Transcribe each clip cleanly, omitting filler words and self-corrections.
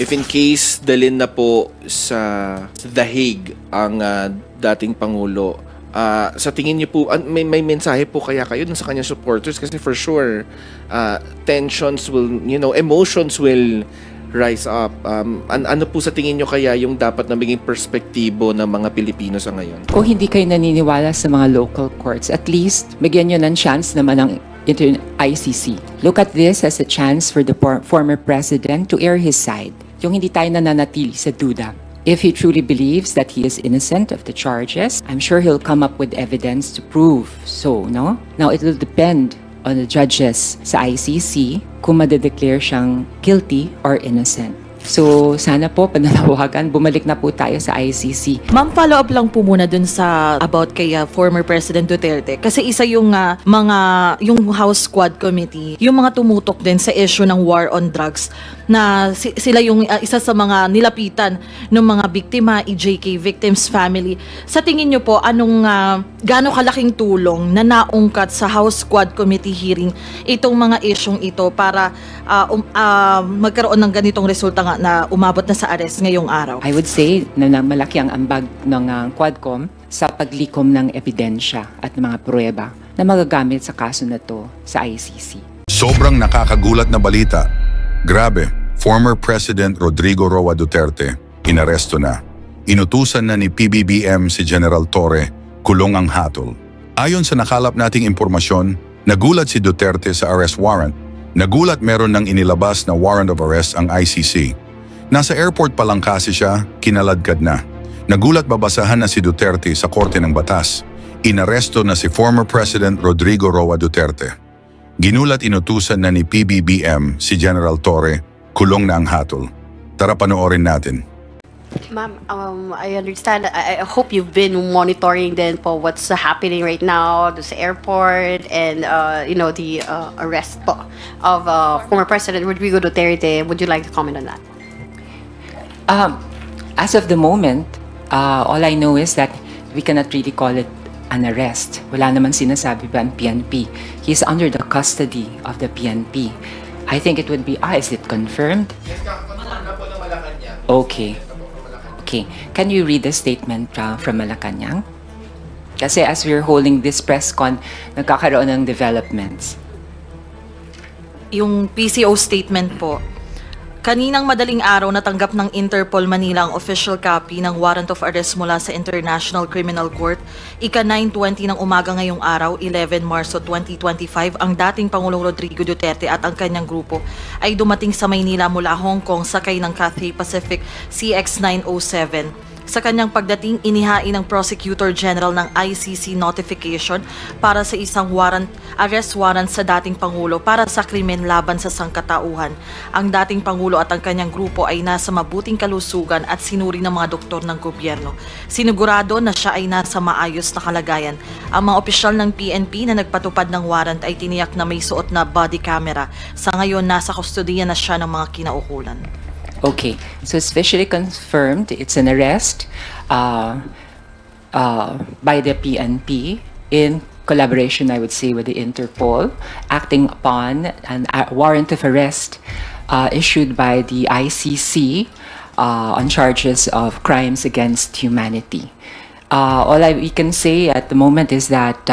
if in case dalhin na po sa The Hague ang dating Pangulo, sa tingin niyo po, may mensahe po kaya kayo dun sa kanyang supporters? Kasi for sure, tensions will, emotions will rise up. Ano po sa tingin nyo kaya yung dapat na maging perspektibo ng mga Pilipino sa ngayon? Kung hindi kayo naniniwala sa mga local courts, at least bigyan nyo ng chance naman ng ICC. Look at this as a chance for the former president to air his side. Yung hindi tayo nananatili sa duda. If he truly believes that he is innocent of the charges, I'm sure he'll come up with evidence to prove so, no? Now, it will depend on the judges sa ICC kung madedeclare siyang guilty or innocent. So, sana po, pananawagan, bumalik na po tayo sa ICC. Ma'am, follow-up lang po muna dun sa about kay former President Duterte. Kasi isa yung yung House Squad Committee, yung mga tumutok din sa issue ng war on drugs, na sila yung isa sa mga nilapitan ng mga biktima, EJK victims family. Sa tingin nyo po, anong gaano kalaking tulong na naungkat sa House Squad Committee hearing itong mga isyong ito para magkaroon ng ganitong resulta na umabot na sa arrest ngayong araw? I would say na malaki ang ambag ng Quadcom sa paglikom ng ebidensya at mga pruweba na magagamit sa kaso na to sa ICC. Sobrang nakakagulat na balita. Grabe, former President Rodrigo Roa Duterte, inaresto na. Inutusan na ni PBBM si General Torre, kulong ang hatol. Ayon sa nakalap nating impormasyon, nagulat si Duterte sa arrest warrant. Nagulat meron ng inilabas na warrant of arrest ang ICC. Nasa airport pa lang kasi siya, kinaladkad na. Nagulat babasahan na si Duterte sa Korte ng Batas. Inaresto na si former President Rodrigo Roa Duterte. Ginulat inutusan na ni PBBM si General Torre, kulong na ang hatol. Tara panoorin natin. Ma'am, I understand. I hope you've been monitoring then po what's happening right now sa airport and the arrest po of former President Rodrigo Duterte. Would you like to comment on that? As of the moment, all I know is that we cannot really call it an arrest. Wala naman sinasabi ba ang PNP. He's under the custody of the PNP. I think it would be, is it confirmed? Okay. Okay, can you read the statement from Malacanang? Kasi as we're holding this press con, nagkakaroon ng developments. Yung PCO statement po, kaninang madaling araw natanggap ng Interpol Manila ang official copy ng warrant of arrest mula sa International Criminal Court. Ika 9:20 ng umaga ngayong araw, 11 Marso 2025, ang dating Pangulong Rodrigo Duterte at ang kanyang grupo ay dumating sa Maynila mula Hong Kong sakay ng Cathay Pacific CX-907. Sa kanyang pagdating, inihain ng Prosecutor General ng ICC notification para sa isang arrest warrant sa dating Pangulo para sa krimen laban sa sangkatauhan. Ang dating Pangulo at ang kanyang grupo ay nasa mabuting kalusugan at sinuri ng mga doktor ng gobyerno. Sinigurado na siya ay nasa maayos na kalagayan. Ang mga opisyal ng PNP na nagpatupad ng warrant ay tiniyak na may suot na body camera. Sa ngayon, nasa kustodiya na siya ng mga kinaukulan. Okay, so it's officially confirmed. It's an arrest by the PNP in collaboration, I would say, with the Interpol, acting upon a warrant of arrest issued by the ICC on charges of crimes against humanity. All we can say at the moment is that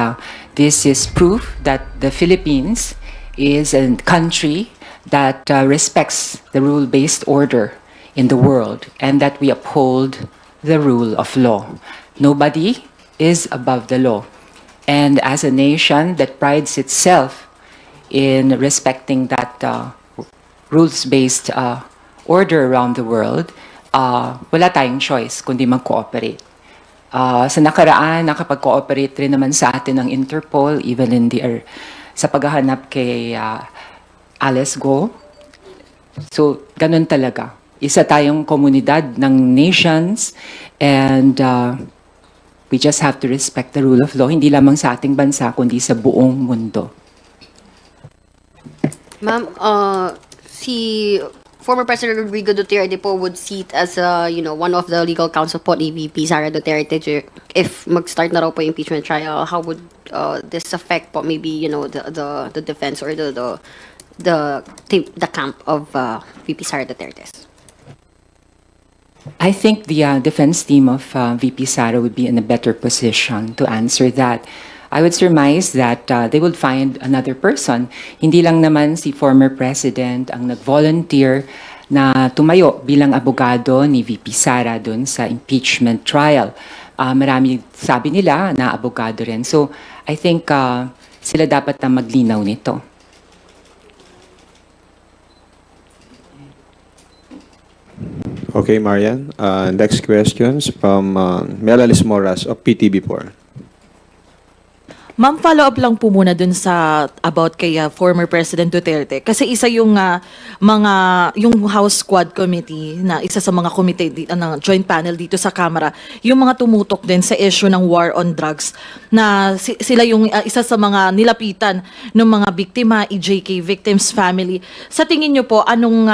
this is proof that the Philippines is a country that respects the rule-based order in the world and that we uphold the rule of law. Nobody is above the law. And as a nation that prides itself in respecting that rules-based order around the world, wala tayong choice kundi mag-cooperate. Sa nakaraan, nakapag-cooperate rin naman sa atin ng Interpol, even in sa paghahanap kay Alice Go. So, ganun talaga. Isa tayong komunidad ng nations and we just have to respect the rule of law, hindi lamang sa ating bansa, kundi sa buong mundo. Ma'am, si former President Rodrigo Duterte po would sit as one of the legal counsel po ni VP Sara Duterte if mag-start na raw po yung impeachment trial. How would this affect po maybe the defense or the camp of VP Sara Duterte? I think the defense team of VP Sara would be in a better position to answer that. I would surmise that they would find another person. Hindi lang naman si former president ang nag-volunteer na tumayo bilang abogado ni VP Sara doon sa impeachment trial. Marami sabi nila na abogado rin. So I think sila dapat na maglinaw nito. Okay, Marian. Next questions from Melalis Moras of PTV4. Ma'am, follow up lang po muna dun sa about kay former President Duterte. Kasi isa yung yung House Squad Committee na isa sa mga committee ng joint panel dito sa Kamara, yung mga tumutok din sa issue ng war on drugs na sila yung isa sa mga nilapitan ng mga biktima, EJK victims family. Sa tingin niyo po, anong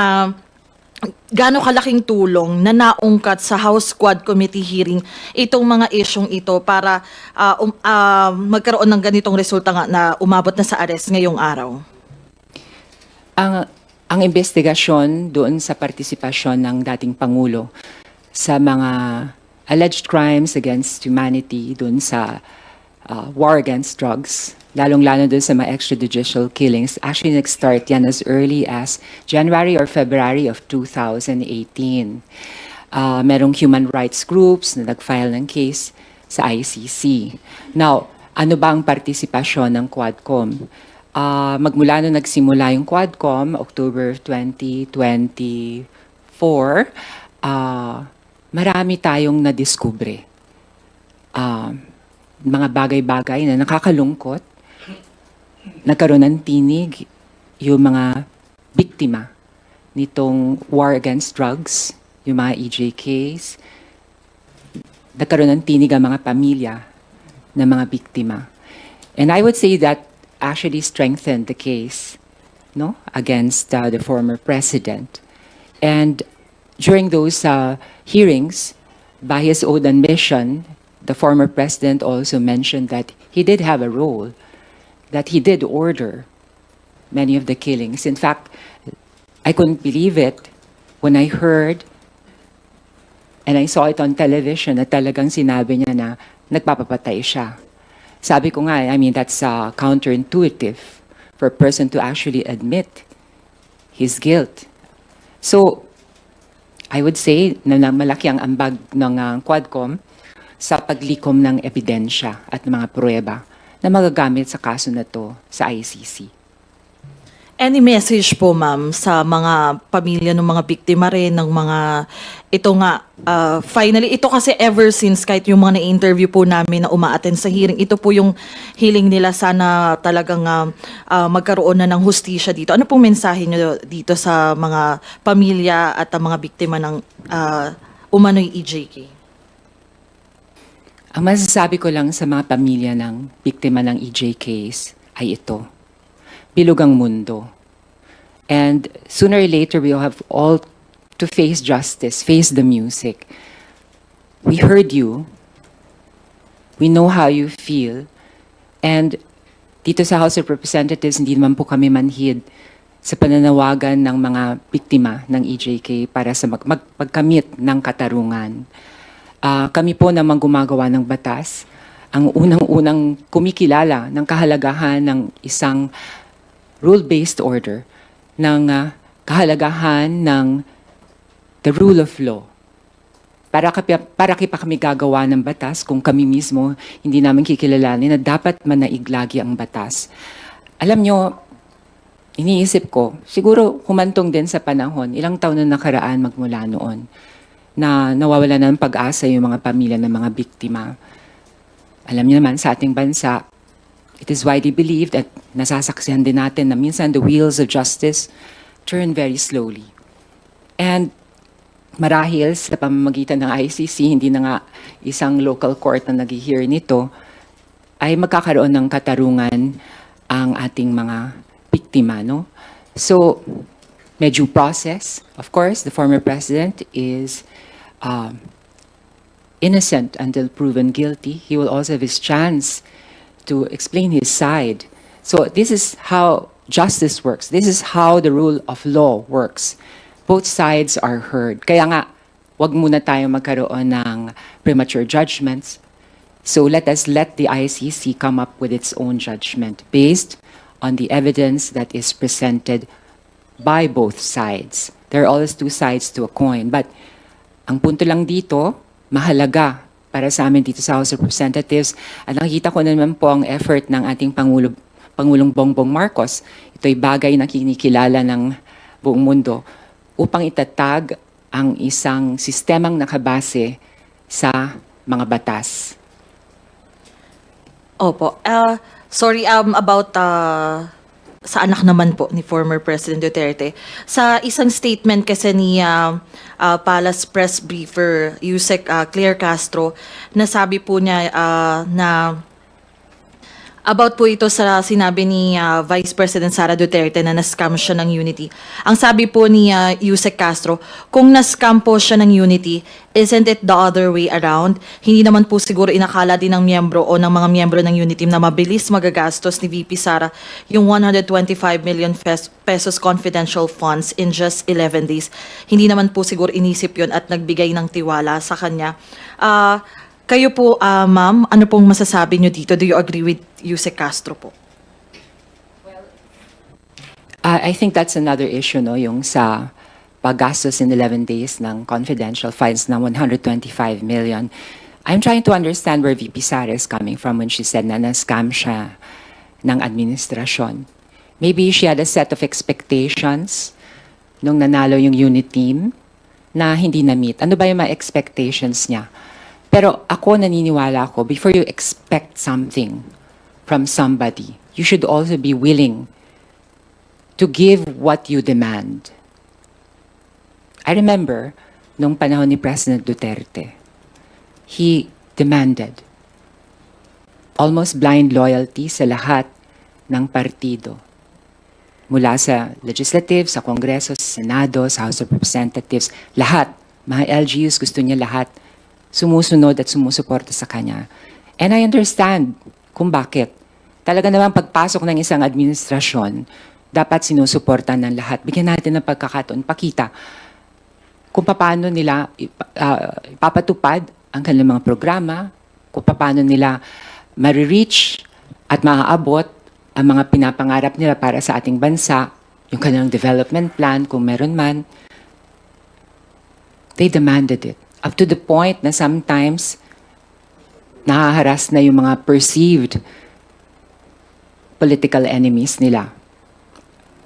gaano kalaking tulong na naungkat sa House Squad Committee hearing itong mga isyong ito para magkaroon ng ganitong resulta nga na umabot na sa arrest ngayong araw? Ang investigasyon doon sa partisipasyon ng dating Pangulo sa mga alleged crimes against humanity doon sa war against drugs, lalong-lalo doon sa mga extrajudicial killings, actually nag-start yan as early as January or February of 2018. Merong human rights groups na nag-file ng case sa ICC. Now, ano ba ang partisipasyon ng Quadcom? Magmula nung nagsimula yung Quadcom, October 2024, marami tayong nadiskubre. Mga bagay-bagay na nakakalungkot, nagkaroon ng tinig yung mga biktima nitong war against drugs, yung mga EJKs, nagkaroon ng tinig ang mga pamilya ng mga biktima. And I would say that actually strengthened the case, no, against the former president. And during those hearings, by his own admission, the former president also mentioned that he did have a role, that he did order many of the killings. In fact, I couldn't believe it when I heard and I saw it on television na talagang sinabi niya na nagpapapatay siya. Sabi ko nga, I mean, that's counterintuitive for a person to actually admit his guilt. So, I would say na malaki ang ambag ng Quadcom sa paglikom ng ebidensya at mga pruweba na magagamit sa kaso na to sa ICC. Any message po, ma'am, sa mga pamilya ng mga biktima rin ng mga ito nga, finally, ito kasi ever since kahit yung mga na-interview po namin na umaattend sa hearing, ito po yung hiling nila sana talagang magkaroon na ng hustisya dito. Ano pong mensahe nyo dito sa mga pamilya at mga biktima ng umano'y EJK? Ang masasabi ko lang sa mga pamilya ng biktima ng EJKs ay ito. Bilog ang mundo. And sooner or later, we will have all to face justice, face the music. We heard you. We know how you feel. And dito sa House of Representatives, hindi naman po kami manhid sa pananawagan ng mga biktima ng EJK para sa magkamit ng katarungan. Kami po namang gumagawa ng batas, ang unang-unang kumikilala ng kahalagahan ng isang rule-based order, ng kahalagahan ng the rule of law. Para pa kami gagawa ng batas kung kami mismo hindi namin kikilalanin na dapat manaig lagi ang batas. Alam nyo, iniisip ko, siguro humantong din sa panahon, ilang taon na nakaraan magmula noon, na nawawala na ng pag-asa yung mga pamilya ng mga biktima. Alam niyo naman, sa ating bansa, it is widely believed at nasasaksihan din natin na minsan the wheels of justice turn very slowly. And marahil sa pamamagitan ng ICC, hindi na nga isang local court na nag-hear nito, ay magkakaroon ng katarungan ang ating mga biktima, no? So, may due process. Of course, the former president is innocent until proven guilty. He will also have his chance to explain his side. So this is how justice works. This is how the rule of law works. Both sides are heard. Kaya nga, wag muna tayo magkaroon ng premature judgments. So let us let the ICC come up with its own judgment based on the evidence that is presented by both sides. There are always two sides to a coin. But ang punto lang dito, mahalaga para sa amin dito sa House of Representatives. At nakikita ko naman po ang effort ng ating Pangulong Bongbong Marcos. Ito'y bagay na kinikilala ng buong mundo upang itatag ang isang sistemang nakabase sa mga batas. Opo. Sorry about sa anak naman po ni former President Duterte. Sa isang statement kasi ni Palace Press Briefer, Yusek Claire Castro, nasabi po niya na about po ito sa sinabi ni Vice President Sara Duterte na na-scam siya ng Unity. Ang sabi po ni Yusek Castro, kung na-scam po siya ng Unity, isn't it the other way around? Hindi naman po siguro inakala din ng miyembro o ng mga miyembro ng Unity na mabilis magagastos ni VP Sara yung 125 million pesos confidential funds in just 11 days. Hindi naman po siguro inisip yon at nagbigay ng tiwala sa kanya. Kayo po, ma'am, ano pong masasabi nyo dito? Do you agree with Yusek Castro po? I think that's another issue, no? Yung sa paggastos in 11 days ng confidential funds na 125 million. I'm trying to understand where VP Sara is coming from when she said na na-scam siya ng administrasyon. Maybe she had a set of expectations nung nanalo yung unit team na hindi na-meet. Ano ba yung mga expectations niya? Pero ako naniniwala ako, before you expect something from somebody, you should also be willing to give what you demand. I remember, nung panahon ni President Duterte, he demanded almost blind loyalty sa lahat ng partido. Mula sa legislative, sa Kongreso, sa Senado, sa House of Representatives, lahat, mga LGUs, gusto niya lahat sumusunod at sumusuporta sa kanya. And I understand kung bakit. Talaga naman pagpasok ng isang administrasyon, dapat sinusuporta ng lahat. Bigyan natin ng pagkakataon, pakita kung paano nila ipapatupad ang kanilang mga programa, kung paano nila ma-reach at maaabot ang mga pinapangarap nila para sa ating bansa, yung kanilang development plan, kung meron man. They demanded it. Up to the point na sometimes nahaharas na yung mga perceived political enemies nila.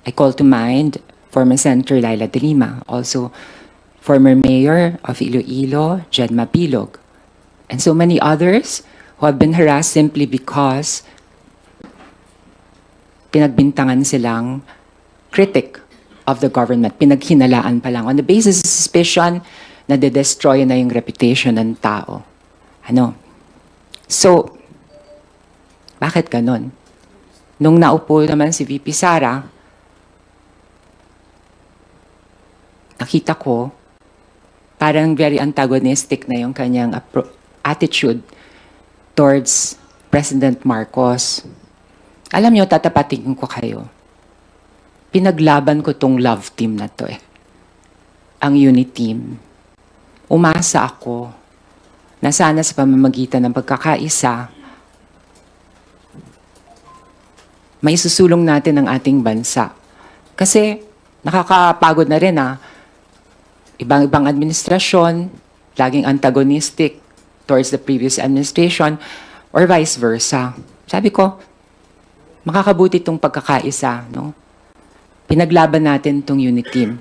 I call to mind former Senator Laila De Lima, also former Mayor of Iloilo, Jed Mapilog, and so many others who have been harassed simply because pinagbintangan silang critic of the government, pinaghinalaan pa lang on the basis of suspicion na de-destroy na yung reputation ng tao. Ano? So, bakit ganun? Nung naupo naman si VP Sara, nakita ko, parang very antagonistic na yung kanyang attitude towards President Marcos. Alam niyo, tatapatin ko kayo. Pinaglaban ko tong love team na to eh. Ang unit team. Umasa ako na sana sa pamamagitan ng pagkakaisa, may susulong natin ang ating bansa. Kasi nakakapagod na rin ibang-ibang administrasyon, laging antagonistic towards the previous administration, or vice versa. Sabi ko, makakabuti itong pagkakaisa, no? Pinaglaban natin itong unit team.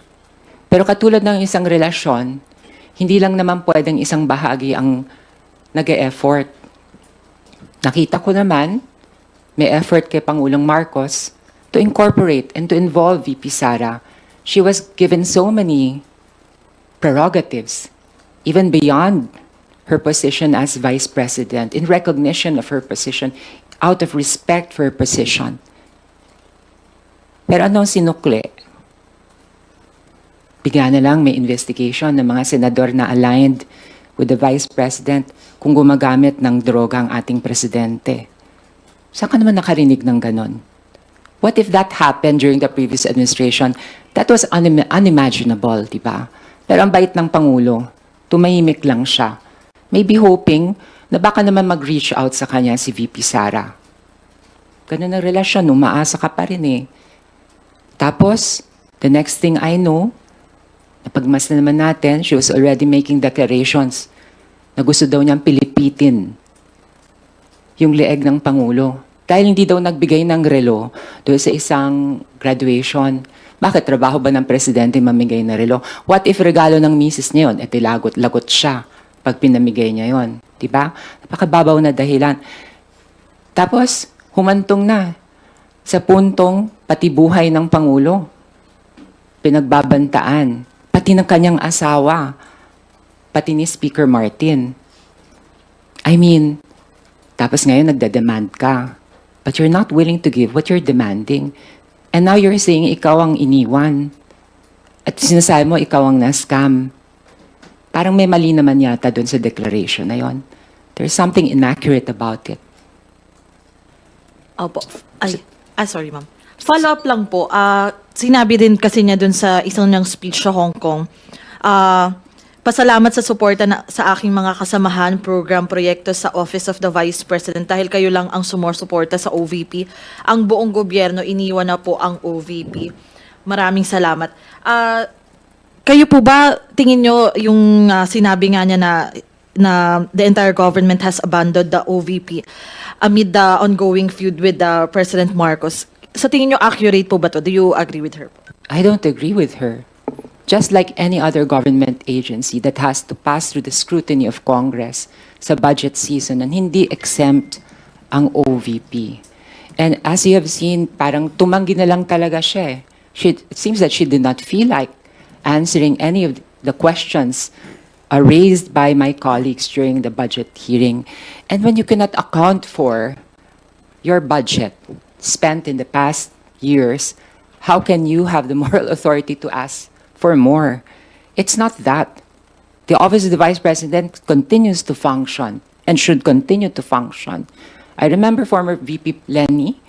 Pero katulad ng isang relasyon, hindi lang naman pwedeng isang bahagi ang nag-e-effort. Nakita ko naman, may effort kay Pangulong Marcos to incorporate and to involve VP Sara. She was given so many prerogatives, even beyond her position as Vice President, in recognition of her position, out of respect for her position. Pero anong sinukli? Bigla na lang may investigation ng mga senador na aligned with the Vice President kung gumagamit ng droga ang ating presidente. Saan ka naman nakarinig ng ganon? What if that happened during the previous administration? That was unimaginable, di ba? Pero ang bait ng Pangulo, tumahimik lang siya. Maybe hoping na baka naman mag-reach out sa kanya si VP Sara. Ganun ang relasyon, umaasa ka pa rin eh. Tapos, the next thing I know, napagmas na naman natin, she was already making declarations na gusto daw niyang pilipitin yung leeg ng Pangulo. Dahil hindi daw nagbigay ng relo doon sa isang graduation. Bakit trabaho ba ng presidente mamigay na relo? What if regalo ng misis niya yun? Lagot siya pag pinamigay niya yon, diba? Napakababaw na dahilan. Tapos, humantong na sa puntong pati buhay ng Pangulo. Pinagbabantaan. Pati ng kanyang asawa. Pati ni Speaker Martin. I mean, tapos ngayon nagdademand ka. But you're not willing to give what you're demanding. And now you're saying ikaw ang iniwan. At sinasabi mo ikaw ang na-scam. Parang may mali naman yata dun sa declaration na yon. There's something inaccurate about it. Opo. Sorry ma'am. Follow-up lang po. Sinabi din kasi niya dun sa isang niyang speech sa Hong Kong. Pasalamat sa suporta sa aking mga kasamahan, program, proyekto sa Office of the Vice President dahil kayo lang ang sumusuporta sa OVP. Ang buong gobyerno, iniwan na po ang OVP. Maraming salamat. Kayo po ba, tingin nyo yung sinabi nga niya na the entire government has abandoned the OVP amid the ongoing feud with President Marcos? Sa tingin nyo, accurate po ba to? Do you agree with her? I don't agree with her. Just like any other government agency that has to pass through the scrutiny of Congress sa budget season and hindi exempt ang OVP. And as you have seen, parang tumanggi na lang talaga siya. It seems that she did not feel like answering any of the questions raised by my colleagues during the budget hearing. And when you cannot account for your budget spent in the past years, how can you have the moral authority to ask for more? It's not that. The Office of the Vice President continues to function and should continue to function. I remember former VP Lenny,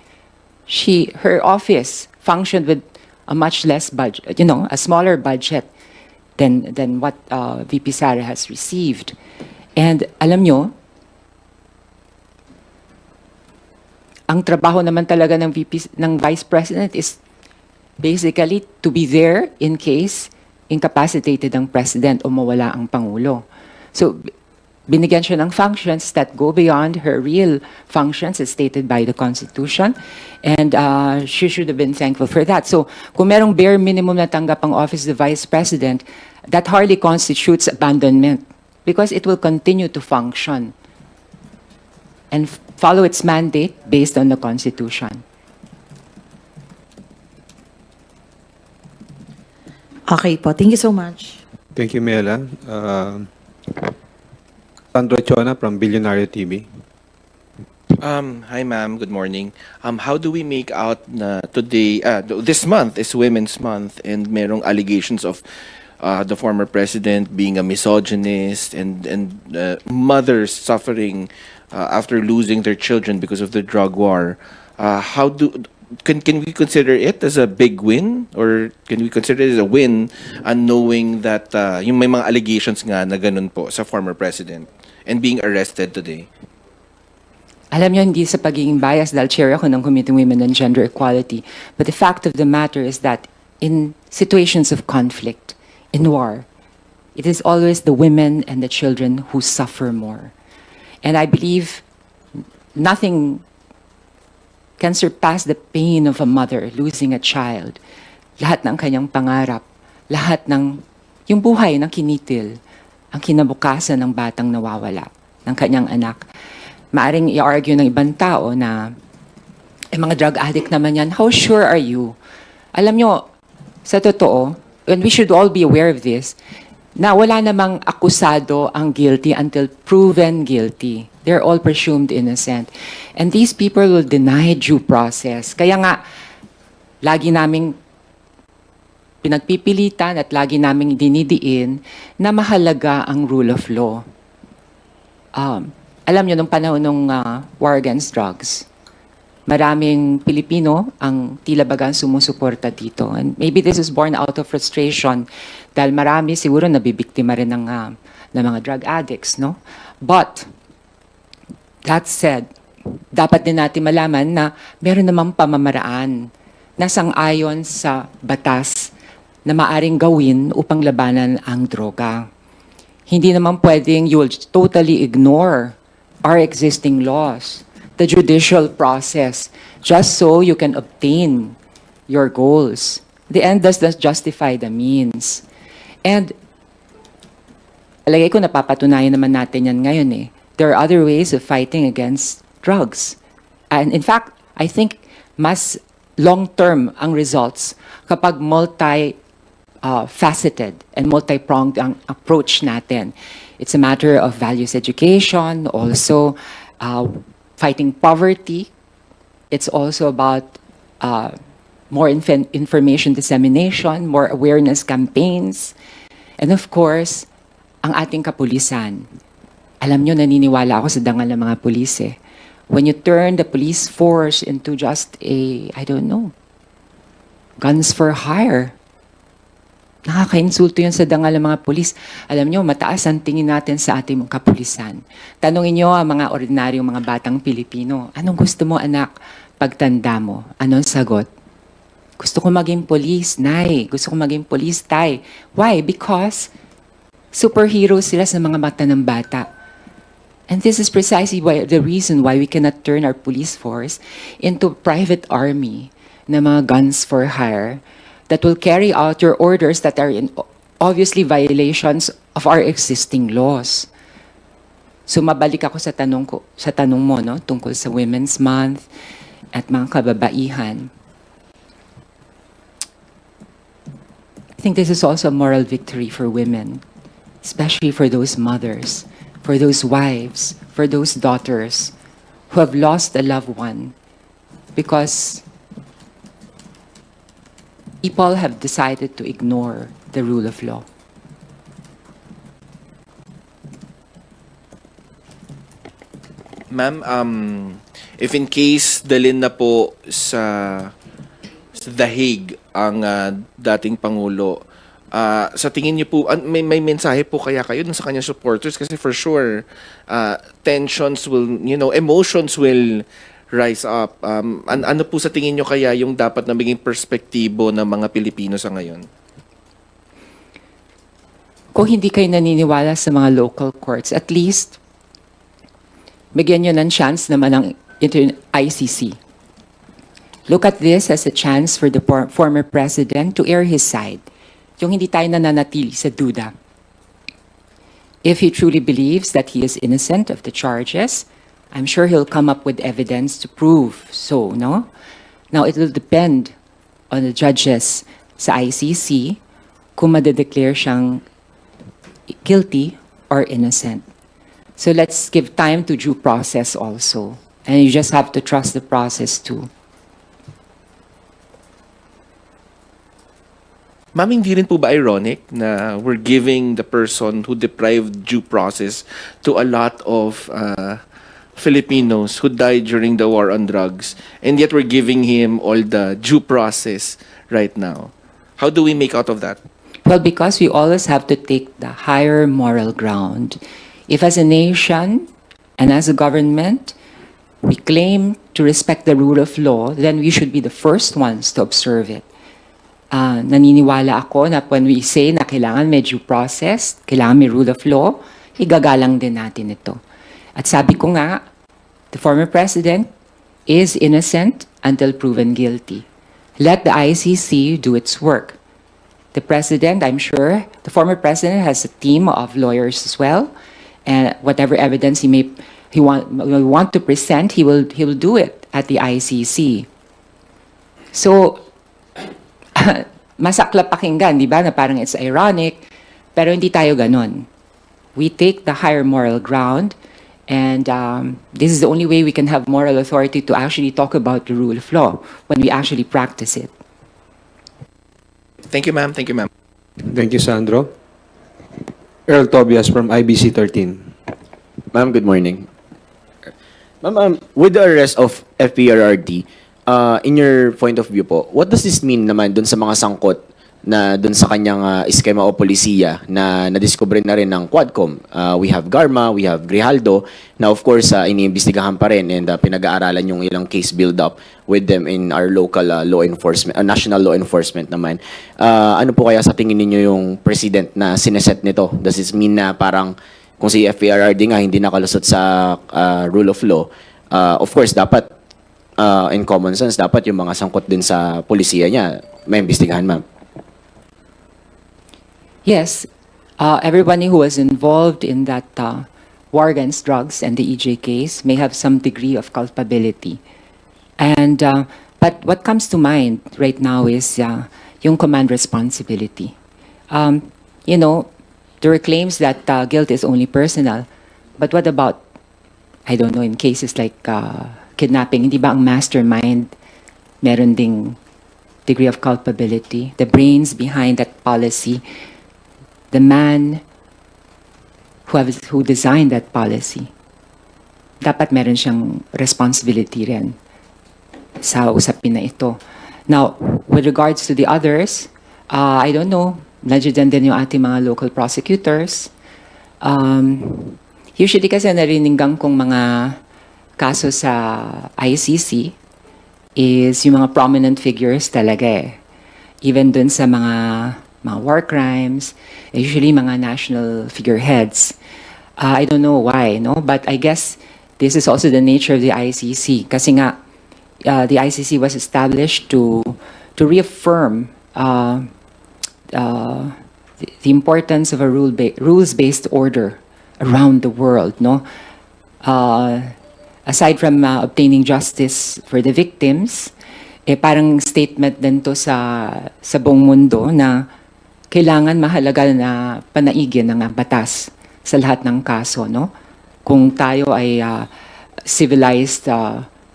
her office functioned with a much less budget, a smaller budget than what VP Sara has received. And alam nyo, ang trabaho naman talaga ng Vice President is basically to be there in case incapacitated ang President o mawala ang Pangulo. So, binigyan siya ng functions that go beyond her real functions as stated by the Constitution. And she should have been thankful for that. So, kung merong bare minimum na tanggap ang Office of the Vice President, that hardly constitutes abandonment because it will continue to function and follow its mandate based on the Constitution. Okay po. Thank you so much. Thank you, Mela. Sandro Chona from Billionaire TV. Hi ma'am, good morning. How do we make out na today, this month is Women's Month and merong allegations of the former president being a misogynist and mothers suffering after losing their children because of the drug war. Can we consider it as a big win, or can we consider it as a win knowing that yung may mga allegations nga na ganun po sa former president and being arrested today? Alam niyo, hindi sa pagiging bias dahil chair ako ng Committee on Women and Gender Equality, but the fact of the matter is that in situations of conflict, in war, it is always the women and the children who suffer more. And I believe nothing can surpass the pain of a mother losing a child. Lahat ng kanyang pangarap, lahat ng yung buhay ng kinitil, ang kinabukasan ng batang nawawala, ng kanyang anak. Maaring i-argue ng ibang tao na mga drug addict naman yan, how sure are you? Alam nyo, sa totoo, and we should all be aware of this, na wala namang akusado ang guilty until proven guilty. They're all presumed innocent. And these people will deny due process. Kaya nga, lagi naming pinagpipilitan at lagi naming dinidiin na mahalaga ang rule of law. Alam nyo, nung panahon ng war against drugs, maraming Pilipino ang tila bagang sumusuporta dito. And maybe this is born out of frustration dahil marami siguro nabibiktima rin ng mga drug addicts, no? But, that said, dapat din natin malaman na meron namang pamamaraan na sang-ayon sa batas na maaring gawin upang labanan ang droga. Hindi naman pwedeng you'll totally ignore our existing laws, the judicial process, just so you can obtain your goals. The end does not justify the means. And alagay ko napapatunayan naman natin yan ngayon eh. There are other ways of fighting against drugs. And in fact, I think mas long-term ang results kapag faceted and multi-pronged ang approach natin. It's a matter of values education, also fighting poverty. It's also about more information dissemination, more awareness campaigns. And of course, ang ating kapulisan. Alam nyo, naniniwala ako sa dangal ng mga pulis eh. When you turn the police force into just I don't know, guns for hire, nakaka-insulto yun sa dangal ng mga pulis. Alam nyo, mataas ang tingin natin sa ating kapulisan. Tanungin nyo ang mga ordinaryong mga batang Pilipino, anong gusto mo anak pagtanda mo? Anong sagot? Gusto ko maging police, nay. Gusto ko maging police, tay. Why? Because superhero sila sa mga mata ng bata. And this is precisely the reason why we cannot turn our police force into private army na mga guns for hire that will carry out your orders that are in obviously violations of our existing laws. So mabalik ako sa tanong mo, no, tungkol sa Women's Month at mga kababaihan. I think this is also a moral victory for women, especially for those mothers, for those wives, for those daughters who have lost a loved one because people have decided to ignore the rule of law. Ma'am, if in case dalhin na po sa The Hague ang dating Pangulo, sa tingin niyo po, may mensahe po kaya kayo sa kanyang supporters? Kasi for sure, tensions will, emotions will rise up. Ano po sa tingin nyo kaya yung dapat na maging perspektibo ng mga Pilipino sa ngayon? Kung hindi kayo naniniwala sa mga local courts, at least, bigyan nyo ng chance naman ng ICC. Look at this as a chance for the former president to air his side. Yung hindi tayo nananatili sa duda. If he truly believes that he is innocent of the charges, I'm sure he'll come up with evidence to prove so, no? Now, it will depend on the judges sa ICC kung madedeclare siyang guilty or innocent. So let's give time to due process also. And you just have to trust the process too. Ma'am, hindi rin po ba ironic na we're giving the person who deprived due process to a lot of Filipinos who died during the war on drugs, and yet we're giving him all the due process right now? How do we make out of that? Well, because we always have to take the higher moral ground. If as a nation and as a government, we claim to respect the rule of law, then we should be the first ones to observe it. Naniniwala ako na when we say na kailangan may due process, kailangan may rule of law, igagalang din natin ito. At sabi ko nga, the former president is innocent until proven guilty. Let the ICC do its work. The president, I'm sure, the former president has a team of lawyers as well, and whatever evidence he will want to present, he will do it at the ICC. So, masakla pakinggan, di ba, na parang it's ironic, pero hindi tayo ganon. We take the higher moral ground, and this is the only way we can have moral authority to actually talk about the rule of law when we actually practice it. Thank you, ma'am. Thank you, ma'am. Thank you, Sandro. Earl Tobias from IBC 13. Ma'am, good morning. Ma'am, with the arrest of FPRRD, in your point of view po, what does this mean naman dun sa mga sangkot na dun sa kanyang eskema o polisiya na nadiskubre na rin ng Quadcom? We have Garma, we have Grijaldo, na of course iniimbestigahan pa rin and pinag-aaralan yung ilang case build-up with them in our local law enforcement, national law enforcement naman. Ano po kaya sa tingin ninyo yung president na sineset nito? Does this mean na parang kung si FPRRD nga hindi nakalusot sa rule of law, of course dapat in common sense dapat yung mga sangkot din sa polisiya niya may imbestigahan, ma'am? Yes, everybody who was involved in that war against drugs and the EJ case may have some degree of culpability. And but what comes to mind right now is yung command responsibility. You know, there are claims that guilt is only personal, but what about, I don't know, in cases like kidnapping, hindi ba ang mastermind meron ding degree of culpability? The brains behind that policy, the man who designed that policy, dapat meron siyang responsibility rin sa usapin na ito. Now, with regards to the others, I don't know, nandiyan din yung ating mga local prosecutors. Usually kasi nariningan kong mga kaso sa ICC is yung mga prominent figures talaga eh. Even dun sa mga war crimes, usually mga national figureheads. I don't know why, no? But I guess this is also the nature of the ICC. Kasi nga, the ICC was established to reaffirm the importance of a rules-based order around the world, no? Aside from obtaining justice for the victims, parang statement din to sa buong mundo na kailangan mahalaga na panaigin ng batas sa lahat ng kaso, no? Kung tayo ay civilized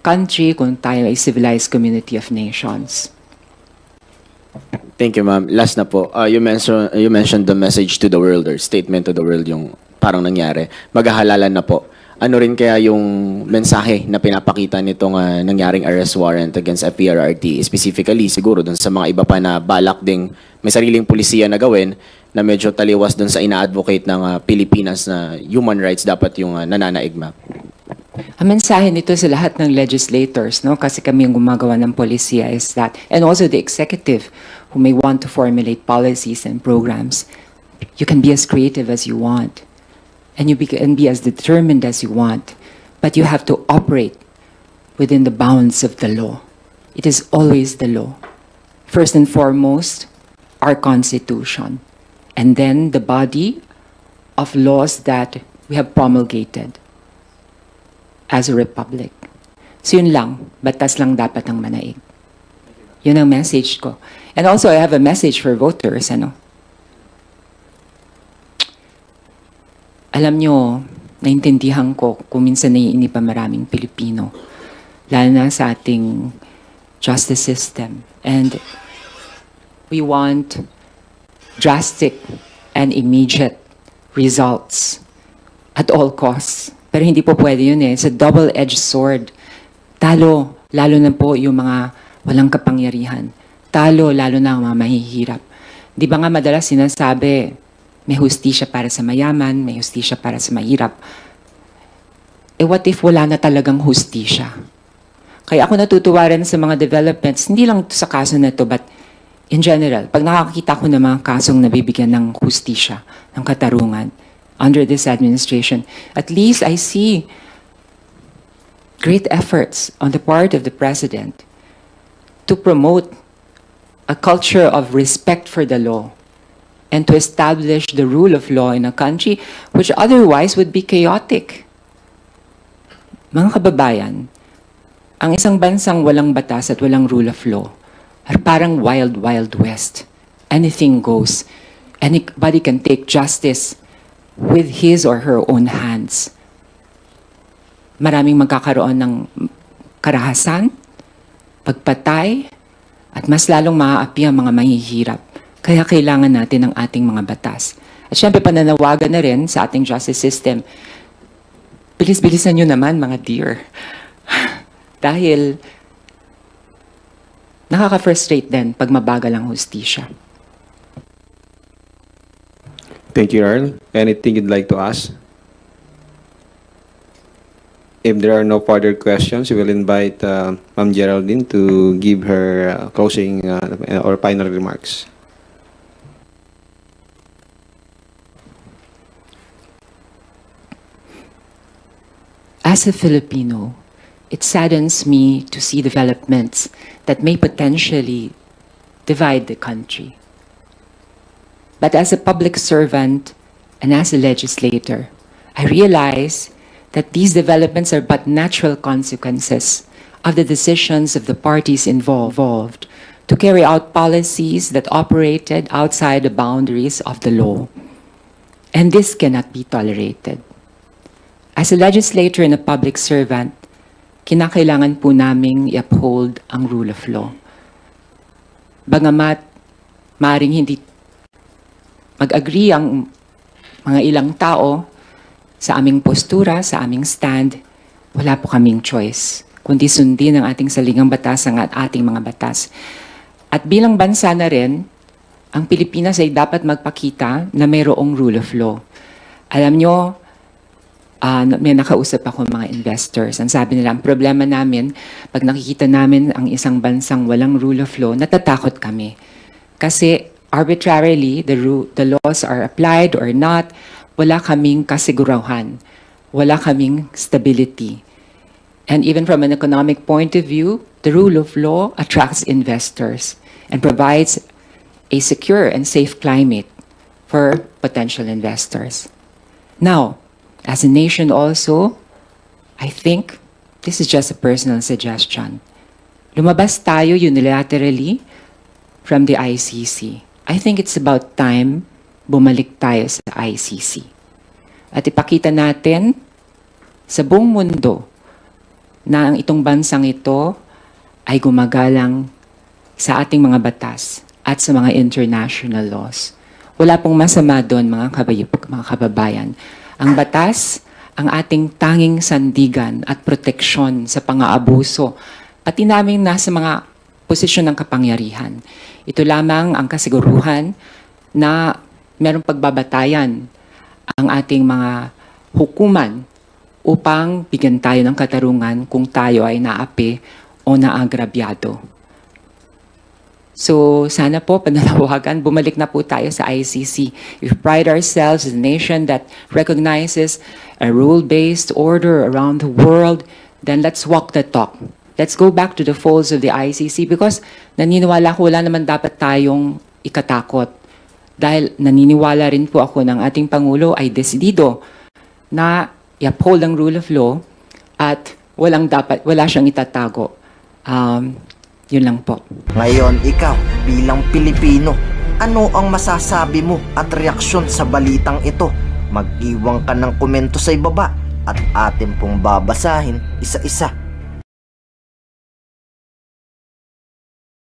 country, kung tayo ay civilized community of nations. Thank you, ma'am. Last na po, you mentioned the message to the world or statement to the world yung parang nangyari. Maghahalalan na po. Ano rin kaya yung mensahe na pinapakita nitong nangyaring arrest warrant against FPRRD? Specifically, siguro dun sa mga iba pa na balak ding may sariling pulisiya na gawin na medyo taliwas dun sa ina-advocate ng Pilipinas na human rights dapat yung nananaig, ma'am. Ang mensahe nito sa lahat ng legislators, no? Kasi kami yung gumagawa ng polisiya is that, and also the executive who may want to formulate policies and programs, you can be as creative as you want. And you can be as determined as you want, but you have to operate within the bounds of the law. It is always the law. First and foremost, our Constitution, and then the body of laws that we have promulgated as a republic. So yun lang, batas lang dapat ang manaig. Yun ang message ko. And also, I have a message for voters, ano? Alam nyo, naintindihan ko kung minsan naiinip pa maraming Pilipino, lalo na sa ating justice system. And we want drastic and immediate results at all costs. Pero hindi po pwede yun eh. It's a double-edged sword. Talo, lalo na po yung mga walang kapangyarihan. Talo, lalo na ang mga mahihirap. Di ba nga madalas sinasabi, may hustisya para sa mayaman, may hustisya para sa mahirap. What if wala na talagang hustisya? Kaya ako natutuwa rin sa mga developments, hindi lang sa kaso na to, but in general, pag nakakita ko ng mga kasong nabibigyan ng hustisya, ng katarungan, under this administration, at least I see great efforts on the part of the President to promote a culture of respect for the law and to establish the rule of law in a country which otherwise would be chaotic. Mga kababayan, ang isang bansang walang batas at walang rule of law ay parang wild, wild west. Anything goes. Anybody can take justice with his or her own hands. Maraming magkakaroon ng karahasan, pagpatay, at mas lalong maaapi ang mga mahihirap. Kaya kailangan natin ng ating mga batas. At syempre pananawagan na rin sa ating justice system, bilis-bilisan nyo naman, mga dear. Dahil nakaka-frustrate din pag mabagal ang hustisya. Thank you, Earl. Anything you'd like to ask? If there are no further questions, we will invite Ma'am Geraldine to give her closing or final remarks. As a Filipino, it saddens me to see developments that may potentially divide the country. But as a public servant and as a legislator, I realize that these developments are but natural consequences of the decisions of the parties involved to carry out policies that operated outside the boundaries of the law. And this cannot be tolerated. As a legislator and a public servant, kinakailangan po naming i-uphold ang rule of law. Bagamat maaaring hindi mag-agree ang mga ilang tao sa aming postura, sa aming stand, wala po kaming choice, kundi sundin ang ating saligang batas, ang ating mga batas. At bilang bansa na rin, ang Pilipinas ay dapat magpakita na mayroong rule of law. Alam nyo, may nakausap ako mga investors. Ang sabi nila, ang problema namin, pag nakikita namin ang isang bansang walang rule of law, natatakot kami. Kasi arbitrarily, the laws are applied or not, wala kaming kasigurahan, wala kaming stability. And even from an economic point of view, the rule of law attracts investors and provides a secure and safe climate for potential investors. Now, as a nation also, I think this is just a personal suggestion. Lumabas tayo unilaterally from the ICC. I think it's about time bumalik tayo sa ICC. At ipakita natin sa buong mundo na ang itong bansang ito ay gumagalang sa ating mga batas at sa mga international laws. Wala pong masama doon, mga kababayan. Ang batas, ang ating tanging sandigan at proteksyon sa pang-aabuso, pati namin nasa mga posisyon ng kapangyarihan. Ito lamang ang kasiguruhan na merong pagbabatayan ang ating mga hukuman upang bigyan tayo ng katarungan kung tayo ay naapi o naagrabyado. So sana po pananawagan, bumalik na po tayo sa ICC. We pride ourselves as a nation that recognizes a rule-based order around the world, then let's walk the talk. Let's go back to the folds of the ICC because naniniwala ko wala naman dapat tayong ikatakot. Dahil naniniwala rin po ako ng ating Pangulo ay desidido na i-uphold ang rule of law at wala siyang itatago. Yun lang po. Ngayon, ikaw, bilang Pilipino, ano ang masasabi mo at reaksyon sa balitang ito? Mag-iwan ka ng komento sa ibaba at atin pong babasahin isa-isa.